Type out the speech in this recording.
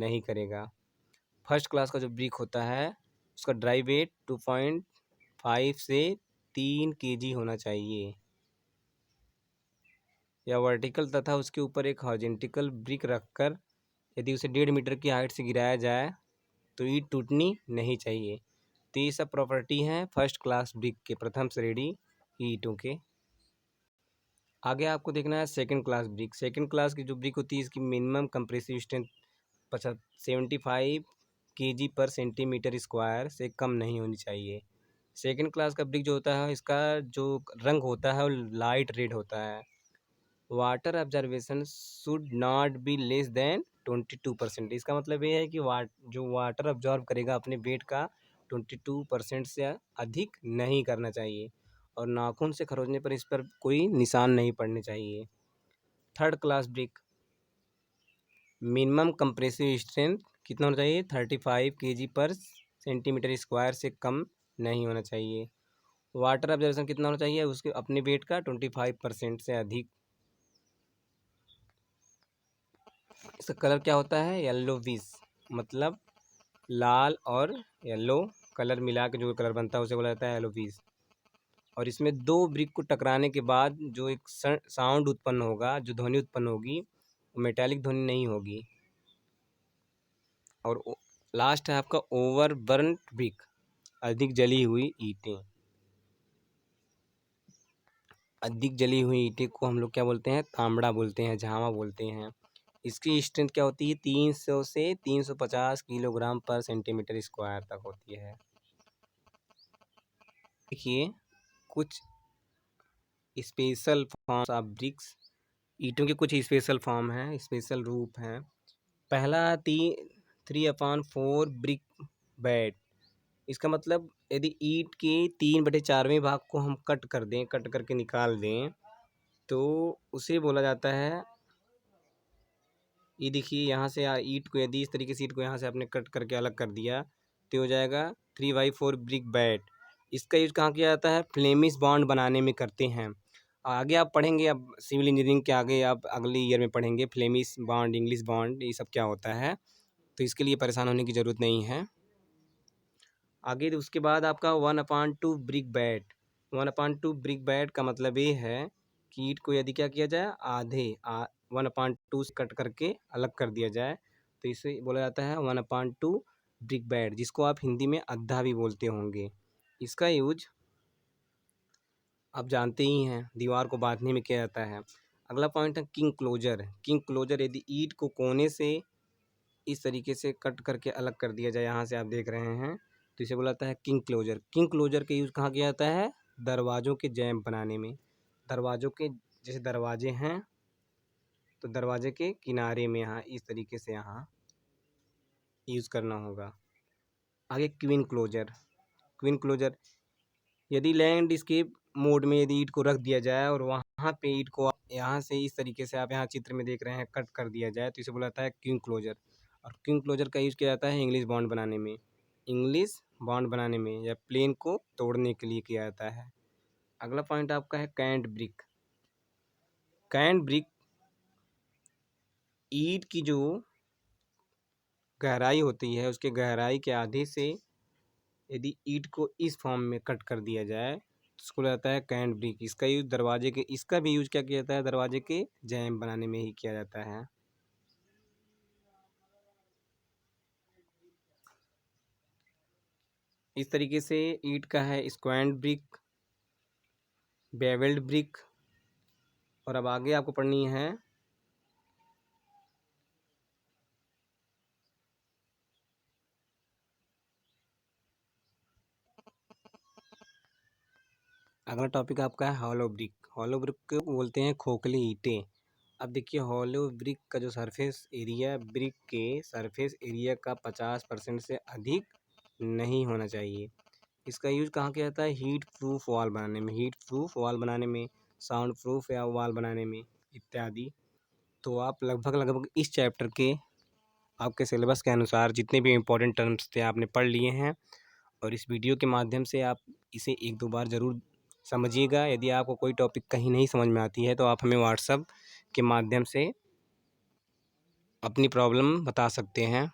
नहीं करेगा। First class का जो ब्रिक होता है उसका ड्राई वेट 2.5 से 3 kg होना चाहिए। या वर्टिकल तथा उसके ऊपर एक हॉरिजॉन्टल ब्रिक रखकर यदि उसे 1.5 मीटर की हाइट से गिराया जाए तो ईंट टूटनी नहीं चाहिए। तो ये सब प्रॉपर्टी हैं फर्स्ट क्लास ब्रिक के, प्रथम श्रेणी की ईंटों के। आगे आपको देखना है second class brick. Second class की जो ब्रिक होती है इसकी मिनिमम कंप्रेसिव स्ट्रेंथ 75 kg पर सेंटीमीटर स्क्वायर से कम नहीं होनी चाहिए। सेकंड क्लास का ब्रिक जो होता है इसका जो रंग होता है वो लाइट रेड होता है। Water observation should not be less than 22%। इसका मतलब ये है कि जो वाटर ऑब्जॉर्व करेगा अपने वेट का 22% से अधिक नहीं करना चाहिए और नाखून से खरोचने पर इस पर कोई निशान नहीं पड़ने चाहिए। Third class brick minimum compressive strength कितना होना चाहिए 35 kg पर सेंटीमीटर स्क्वायर से कम नहीं होना चाहिए। वाटर ऑब्जर्वेशन कितना होना चाहिए उसके अपने वेट का 25% से अधिक। इसका कलर क्या होता है येलो विश, मतलब लाल और येलो कलर मिला के जो कलर बनता है उसे बोला जाता है येलो विश। और इसमें दो ब्रिक को टकराने के बाद जो एक साउंड उत्पन्न होगा, जो ध्वनि उत्पन्न होगी वो मेटालिक ध्वनि नहीं होगी। और लास्ट है आपका ओवर बर्न ब्रिक, अधिक जली हुई ईंटें। अधिक जली हुई ईंटें को हम लोग क्या बोलते हैं तांबड़ा बोलते हैं, झामा बोलते हैं। इसकी स्ट्रेंथ क्या होती है 300 से 350 किलोग्राम पर सेंटीमीटर स्क्वायर तक होती है। देखिए कुछ स्पेशल फॉर्म्स ऑफ ब्रिक्स, ईंटों के कुछ स्पेशल फॉर्म हैं, स्पेशल रूप हैं। पहला 3/4 ब्रिक बेड। इसका मतलब यदि ईंट के 3/4वें भाग को हम कट कर दें, कट करके निकाल दें तो उसे बोला जाता है, ये देखिए यहाँ से ईंट को यदि इस तरीके से ईंट को यहाँ से आपने कट करके अलग कर दिया तो हो जाएगा 3/4 ब्रिक बेड। इसका यूज कहाँ किया जाता है फ्लेमिश बॉन्ड बनाने में करते हैं। आगे आप पढ़ेंगे, अब सिविल इंजीनियरिंग के आगे आप अगले ईयर में पढ़ेंगे फ्लेमिश बॉन्ड, इंग्लिश बॉन्ड, ये सब क्या होता है, तो इसके लिए परेशान होने की ज़रूरत नहीं है। आगे उसके बाद आपका 1/2 ब्रिक बेड। 1/2 ब्रिक बेड का मतलब ये है कि ईंट को यदि क्या किया जाए आधे 1/2 से कट करके अलग कर दिया जाए तो इसे बोला जाता है 1/2 ब्रिक बेड, जिसको आप हिंदी में अद्धा भी बोलते होंगे। इसका यूज आप जानते ही हैं दीवार को बांधने में किया जाता है। अगला पॉइंट है किंग क्लोजर। किंग क्लोजर यदि ईंट को कोने से इस तरीके से कट करके अलग कर दिया जाए, यहाँ से आप देख रहे हैं, तो इसे बोला जाता है किंग क्लोजर। किंग क्लोजर का यूज़ कहाँ किया जाता है दरवाज़ों के जैम बनाने में। दरवाज़ों के जैसे दरवाजे हैं तो दरवाजे के किनारे में यहाँ इस तरीके से यहाँ यूज़ करना होगा। आगे क्वीन क्लोजर। क्वीन क्लोजर यदि लैंडस्केप मोड में यदि ईंट को रख दिया जाए और वहाँ पे ईंट को यहाँ से इस तरीके से आप यहाँ चित्र में देख रहे हैं कट कर दिया जाए तो इसे बोला जाता है क्वीन क्लोजर। और क्वीन क्लोजर का यूज़ किया जाता है इंग्लिश बॉन्ड बनाने में, इंग्लिश बॉन्ड बनाने में या प्लेन को तोड़ने के लिए किया जाता है। अगला पॉइंट आपका है कैंट ब्रिक। कैंट ब्रिक ईंट की जो गहराई होती है उसके गहराई के आधे से यदि ईंट को इस फॉर्म में कट कर दिया जाए तो उसको जाता है कैंट ब्रिक। इसका यूज दरवाजे के, इसका भी यूज क्या किया जाता है दरवाजे के जैम बनाने में ही किया जाता है। इस तरीके से ईंट का है स्क्वैट ब्रिक, बेवेल्ड ब्रिक। और अब आगे आपको पढ़नी है अगला टॉपिक आपका है हॉलो ब्रिक। हॉलो ब्रिक को बोलते हैं खोखली ईंटें। अब देखिए हॉलो ब्रिक का जो सरफेस एरिया ब्रिक के सरफेस एरिया का 50% से अधिक नहीं होना चाहिए। इसका यूज कहाँ किया जाता है हीट प्रूफ वॉल बनाने में, हीट प्रूफ वॉल बनाने में, साउंड प्रूफ या वॉल बनाने में इत्यादि। तो आप लगभग इस चैप्टर के आपके सिलेबस के अनुसार जितने भी इम्पोर्टेंट टर्म्स थे आपने पढ़ लिए हैं और इस वीडियो के माध्यम से आप इसे 1-2 बार ज़रूर समझिएगा। यदि आपको कोई टॉपिक कहीं नहीं समझ में आती है तो आप हमें व्हाट्सएप के माध्यम से अपनी प्रॉब्लम बता सकते हैं।